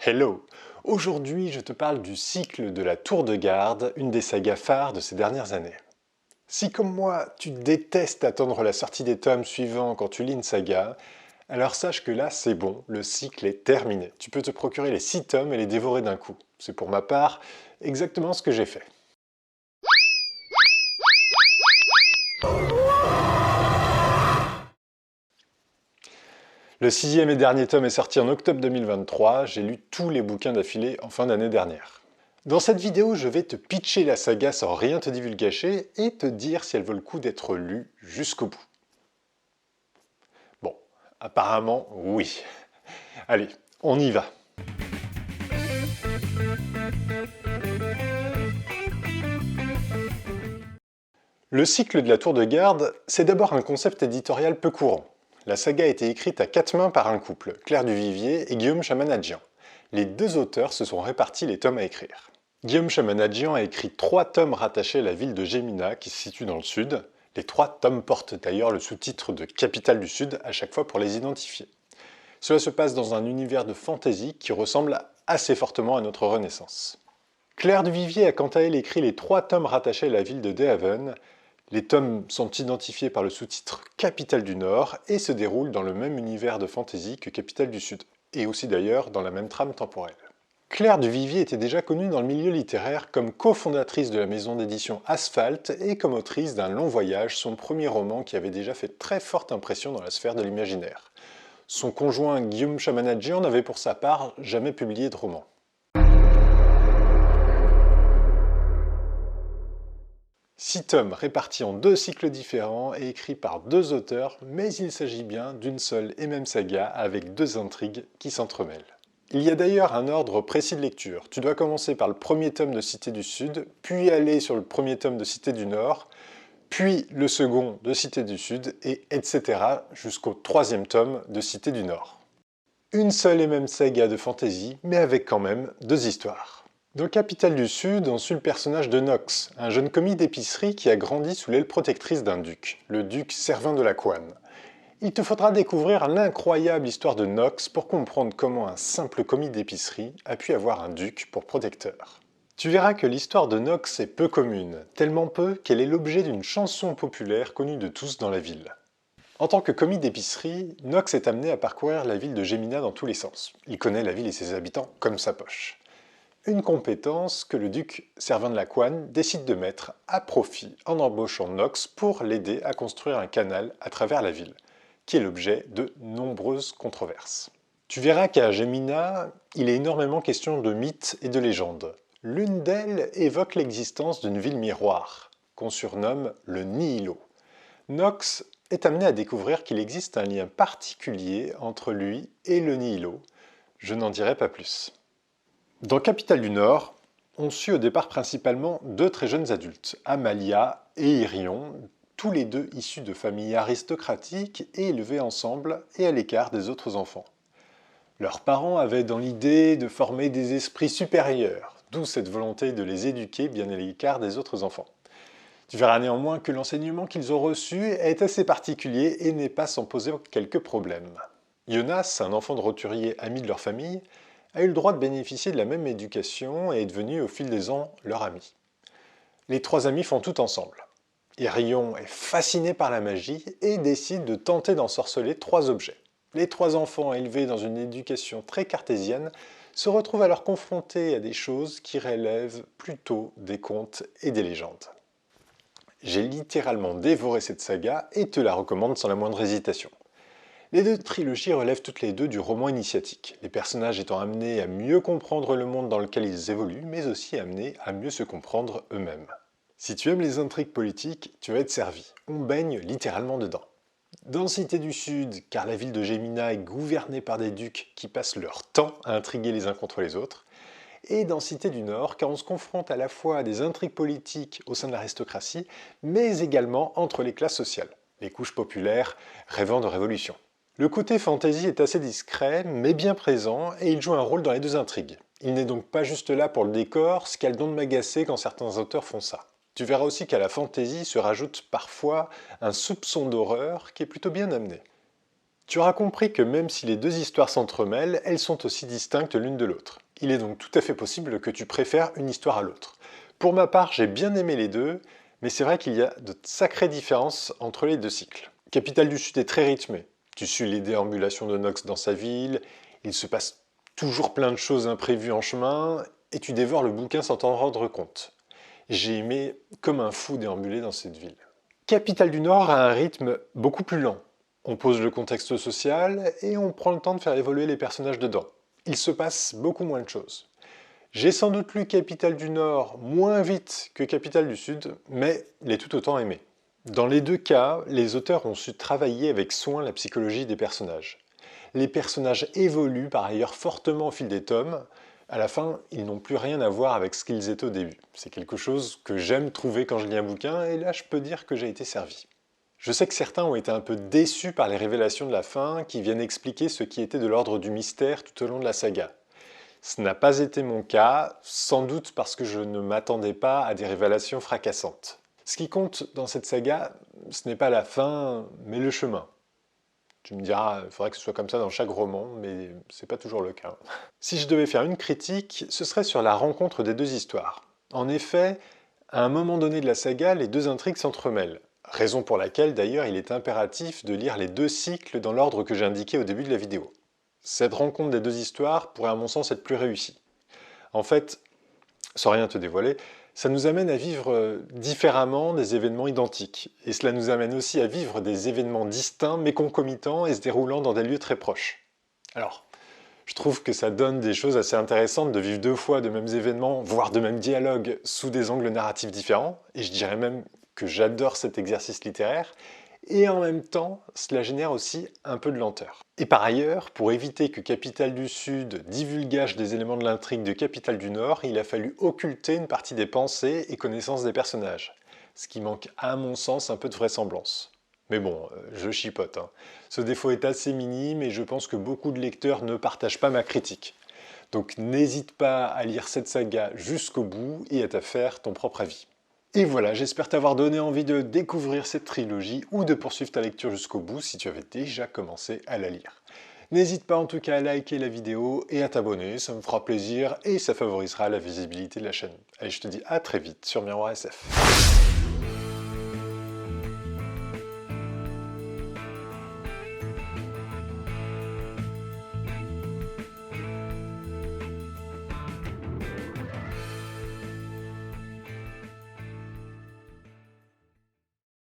Hello! Aujourd'hui, je te parle du cycle de la Tour de Garde, une des sagas phares de ces dernières années. Si comme moi, tu détestes attendre la sortie des tomes suivants quand tu lis une saga, alors sache que là, c'est bon, le cycle est terminé. Tu peux te procurer les 6 tomes et les dévorer d'un coup. C'est pour ma part exactement ce que j'ai fait. Le 6e et dernier tome est sorti en octobre 2023, j'ai lu tous les bouquins d'affilée en fin d'année dernière. Dans cette vidéo, je vais te pitcher la saga sans rien te divulgacher et te dire si elle vaut le coup d'être lue jusqu'au bout. Bon, apparemment oui. Allez, on y va. Le cycle de la Tour de Garde, c'est d'abord un concept éditorial peu courant. La saga a été écrite à 4 mains par un couple, Claire Duvivier et Guillaume Chamanadjian. Les deux auteurs se sont répartis les tomes à écrire. Guillaume Chamanadjian a écrit 3 tomes rattachés à la ville de Gémina, qui se situe dans le sud. Les 3 tomes portent d'ailleurs le sous-titre de Capitale du Sud à chaque fois pour les identifier. Cela se passe dans un univers de fantasy qui ressemble assez fortement à notre Renaissance. Claire Duvivier a quant à elle écrit les 3 tomes rattachés à la ville de Dehaven. Les tomes sont identifiés par le sous-titre Capitale du Nord et se déroulent dans le même univers de fantasy que Capitale du Sud, et aussi d'ailleurs dans la même trame temporelle. Claire Duvivier était déjà connue dans le milieu littéraire comme cofondatrice de la maison d'édition Asphalt et comme autrice d'un Long Voyage, son premier roman qui avait déjà fait très forte impression dans la sphère de l'imaginaire. Son conjoint Guillaume Chamanadjian n'avait pour sa part jamais publié de roman. Six tomes répartis en 2 cycles différents et écrits par 2 auteurs, mais il s'agit bien d'une seule et même saga avec 2 intrigues qui s'entremêlent. Il y a d'ailleurs un ordre précis de lecture. Tu dois commencer par le premier tome de Cité du Sud, puis aller sur le premier tome de Cité du Nord, puis le second de Cité du Sud, et etc. jusqu'au 3e tome de Cité du Nord. Une seule et même saga de fantasy, mais avec quand même 2 histoires. Dans Capitale du Sud, on suit le personnage de Nox, un jeune commis d'épicerie qui a grandi sous l'aile protectrice d'un duc, le duc Servin de la Couanne. Il te faudra découvrir l'incroyable histoire de Nox pour comprendre comment un simple commis d'épicerie a pu avoir un duc pour protecteur. Tu verras que l'histoire de Nox est peu commune, tellement peu qu'elle est l'objet d'une chanson populaire connue de tous dans la ville. En tant que commis d'épicerie, Nox est amené à parcourir la ville de Gémina dans tous les sens. Il connaît la ville et ses habitants comme sa poche. Une compétence que le duc Servin de la Couanne décide de mettre à profit en embauchant Nox pour l'aider à construire un canal à travers la ville, qui est l'objet de nombreuses controverses. Tu verras qu'à Gémina, il est énormément question de mythes et de légendes. L'une d'elles évoque l'existence d'une ville miroir, qu'on surnomme le Nihilo. Nox est amené à découvrir qu'il existe un lien particulier entre lui et le Nihilo. Je n'en dirai pas plus. Dans Capitale du Nord, on suit au départ principalement 2 très jeunes adultes, Amalia et Irion, tous les 2 issus de familles aristocratiques et élevés ensemble et à l'écart des autres enfants. Leurs parents avaient dans l'idée de former des esprits supérieurs, d'où cette volonté de les éduquer bien à l'écart des autres enfants. Tu verras néanmoins que l'enseignement qu'ils ont reçu est assez particulier et n'est pas sans poser quelques problèmes. Jonas, un enfant de roturier ami de leur famille, a eu le droit de bénéficier de la même éducation et est devenu au fil des ans leur ami. Les 3 amis font tout ensemble. Irion est fasciné par la magie et décide de tenter d'ensorceler 3 objets. Les 3 enfants élevés dans une éducation très cartésienne se retrouvent alors confrontés à des choses qui relèvent plutôt des contes et des légendes. J'ai littéralement dévoré cette saga et te la recommande sans la moindre hésitation. Les 2 trilogies relèvent toutes les 2 du roman initiatique, les personnages étant amenés à mieux comprendre le monde dans lequel ils évoluent, mais aussi amenés à mieux se comprendre eux-mêmes. Si tu aimes les intrigues politiques, tu vas être servi. On baigne littéralement dedans. Dans Cité du Sud, car la ville de Gémina est gouvernée par des ducs qui passent leur temps à intriguer les uns contre les autres, et dans Cité du Nord, car on se confronte à la fois à des intrigues politiques au sein de l'aristocratie, mais également entre les classes sociales, les couches populaires rêvant de révolution. Le côté fantasy est assez discret, mais bien présent, et il joue un rôle dans les 2 intrigues. Il n'est donc pas juste là pour le décor, ce qui a le don de m'agacer quand certains auteurs font ça. Tu verras aussi qu'à la fantasy se rajoute parfois un soupçon d'horreur qui est plutôt bien amené. Tu auras compris que même si les deux histoires s'entremêlent, elles sont aussi distinctes l'une de l'autre. Il est donc tout à fait possible que tu préfères une histoire à l'autre. Pour ma part, j'ai bien aimé les deux, mais c'est vrai qu'il y a de sacrées différences entre les deux cycles. Capitale du Sud est très rythmé. Tu suis les déambulations de Nox dans sa ville, il se passe toujours plein de choses imprévues en chemin, et tu dévores le bouquin sans t'en rendre compte. J'ai aimé comme un fou déambuler dans cette ville. Capitale du Nord a un rythme beaucoup plus lent. On pose le contexte social et on prend le temps de faire évoluer les personnages dedans. Il se passe beaucoup moins de choses. J'ai sans doute lu Capitale du Nord moins vite que Capitale du Sud, mais l'ai tout autant aimé. Dans les deux cas, les auteurs ont su travailler avec soin la psychologie des personnages. Les personnages évoluent par ailleurs fortement au fil des tomes. À la fin, ils n'ont plus rien à voir avec ce qu'ils étaient au début. C'est quelque chose que j'aime trouver quand je lis un bouquin, et là je peux dire que j'ai été servi. Je sais que certains ont été un peu déçus par les révélations de la fin qui viennent expliquer ce qui était de l'ordre du mystère tout au long de la saga. Ce n'a pas été mon cas, sans doute parce que je ne m'attendais pas à des révélations fracassantes. Ce qui compte dans cette saga, ce n'est pas la fin, mais le chemin. Tu me diras, il faudrait que ce soit comme ça dans chaque roman, mais c'est pas toujours le cas. Si je devais faire une critique, ce serait sur la rencontre des deux histoires. En effet, à un moment donné de la saga, les deux intrigues s'entremêlent. Raison pour laquelle d'ailleurs il est impératif de lire les deux cycles dans l'ordre que j'ai indiqué au début de la vidéo. Cette rencontre des deux histoires pourrait à mon sens être plus réussie. En fait, sans rien te dévoiler, ça nous amène à vivre différemment des événements identiques. Et cela nous amène aussi à vivre des événements distincts mais concomitants et se déroulant dans des lieux très proches. Alors, je trouve que ça donne des choses assez intéressantes de vivre deux fois de mêmes événements, voire de mêmes dialogues sous des angles narratifs différents, et je dirais même que j'adore cet exercice littéraire, et en même temps, cela génère aussi un peu de lenteur. Et par ailleurs, pour éviter que Capitale du Sud divulgage des éléments de l'intrigue de Capitale du Nord, il a fallu occulter une partie des pensées et connaissances des personnages, ce qui manque à mon sens un peu de vraisemblance. Mais bon, je chipote, hein. Ce défaut est assez minime et je pense que beaucoup de lecteurs ne partagent pas ma critique. Donc n'hésite pas à lire cette saga jusqu'au bout et à te faire ton propre avis. Et voilà, j'espère t'avoir donné envie de découvrir cette trilogie ou de poursuivre ta lecture jusqu'au bout si tu avais déjà commencé à la lire. N'hésite pas en tout cas à liker la vidéo et à t'abonner, ça me fera plaisir et ça favorisera la visibilité de la chaîne. Allez, je te dis à très vite sur Miroir SF.